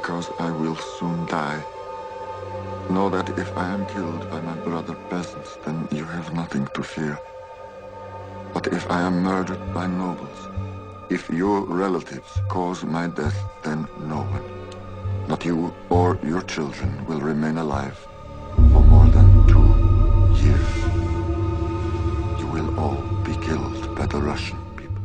because I will soon die. Know that if I am killed by my brother peasants, then you have nothing to fear. But if I am murdered by nobles, if your relatives cause my death, then no one, not you or your children, will remain alive for more than 2 years. You will all be killed by the Russian people.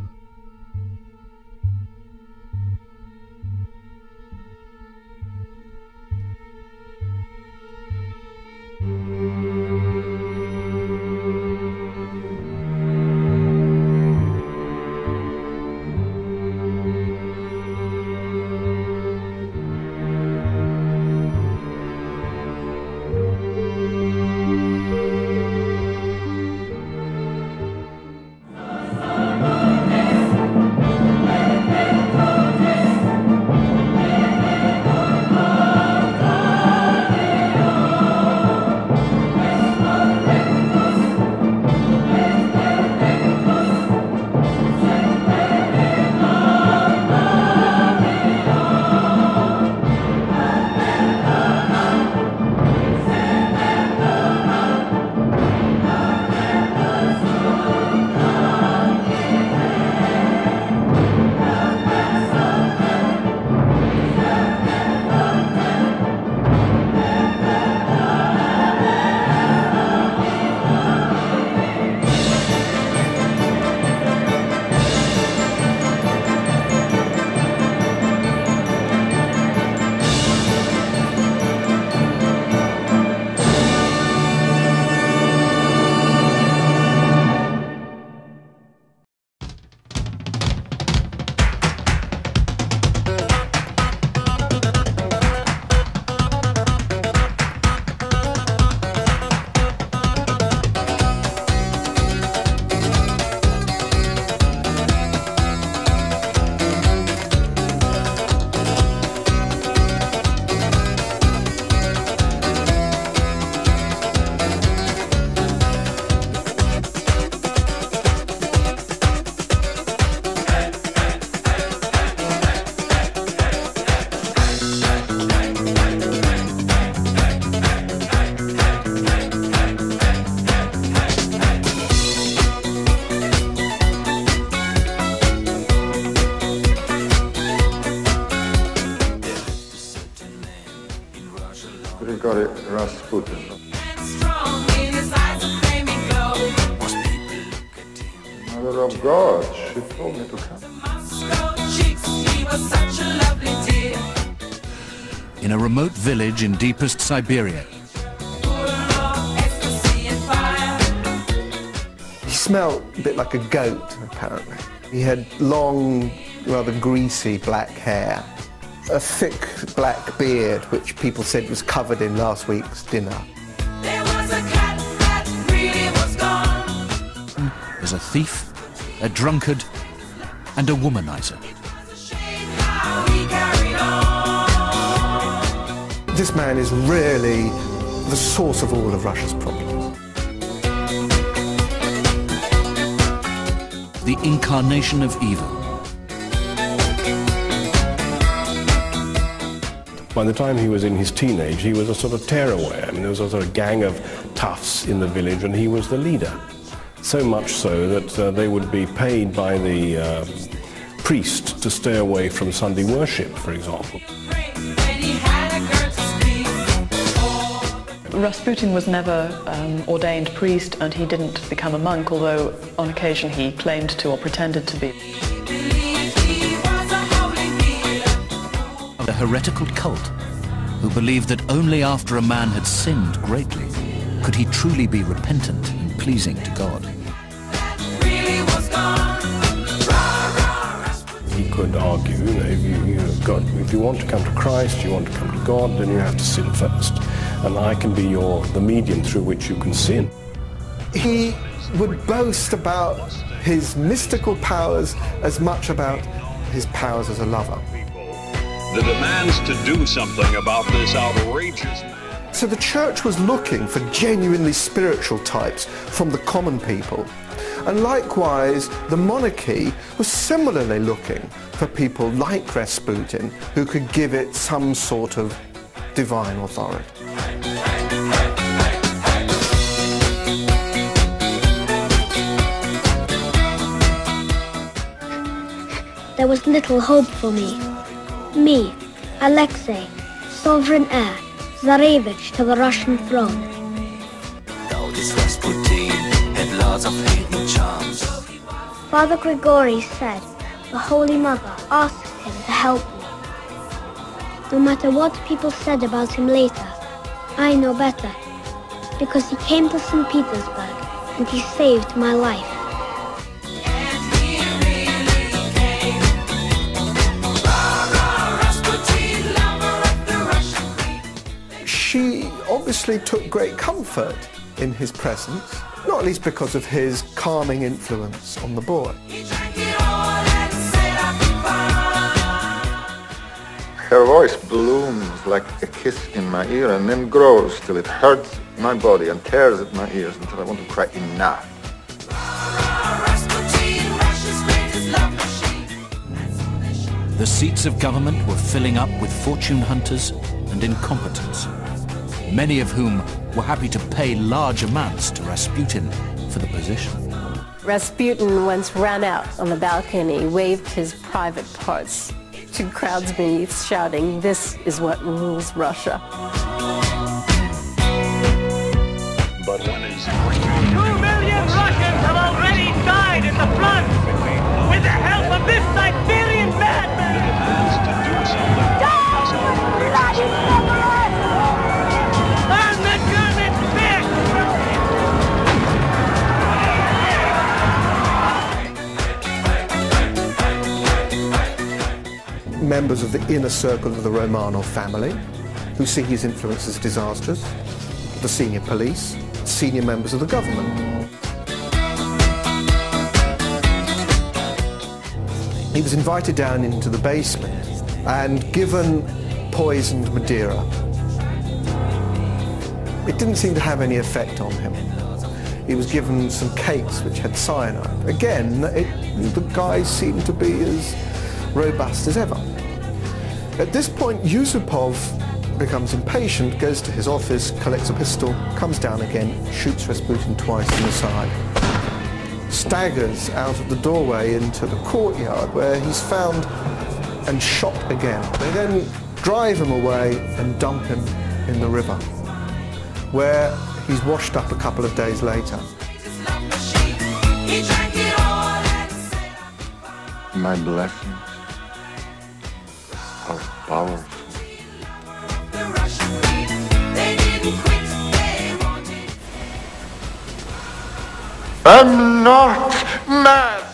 Grigori Rasputin. Mother of God, she told me to come. In a remote village in deepest Siberia. He smelled a bit like a goat, apparently. He had long, rather greasy black hair, a thick black beard, which people said was covered in last week's dinner. There was a cat that really was gone. There's a thief, a drunkard, and a womanizer. This man is really the source of all of Russia's problems. The incarnation of evil. By the time he was in his teenage, he was a sort of tearaway. I mean, there was a sort of gang of toughs in the village, and he was the leader. So much so that they would be paid by the priest to stay away from Sunday worship, for example. Rasputin was never ordained priest, and he didn't become a monk, although on occasion he claimed to or pretended to be. A heretical cult who believed that only after a man had sinned greatly could he truly be repentant and pleasing to God. He could argue, if you want to come to Christ, you want to come to God, then you have to sin first. And I can be the medium through which you can sin. He would boast about his mystical powers as much about his powers as a lover. The demands to do something about this outrageous. So the church was looking for genuinely spiritual types from the common people. And likewise, the monarchy was similarly looking for people like Rasputin who could give it some sort of divine authority. There was little hope for me. Me, Alexei, sovereign heir, Tsarevich to the Russian throne. Now this Rasputin had lots of hidden charms. Father Grigori said the Holy Mother asked him to help me. No matter what people said about him later, I know better, because he came to St. Petersburg and he saved my life. She obviously took great comfort in his presence, not least because of his calming influence on the boy. Her voice blooms like a kiss in my ear and then grows till it hurts my body and tears at my ears until I want to cry enough. The seats of government were filling up with fortune hunters and incompetents, many of whom were happy to pay large amounts to Rasputin for the position. Rasputin once ran out on the balcony, waved his private parts to crowds beneath, shouting, "This is what rules Russia." But when it's 2 million Russians have already died at the front with the help of this Siberian madman! to do something about this On the German back! Members of the inner circle of the Romanov family, who see his influence as disastrous, the senior police, senior members of the government. He was invited down into the basement and given poisoned Madeira. It didn't seem to have any effect on him. He was given some cakes which had cyanide. Again, the guy seemed to be as robust as ever. At this point, Yusupov becomes impatient, goes to his office, collects a pistol, comes down again, shoots Rasputin twice in the side, staggers out of the doorway into the courtyard where he's found and shot again. They then drive him away and dump him in the river, where he's washed up a couple of days later. My blessings are powerful. I'm not mad.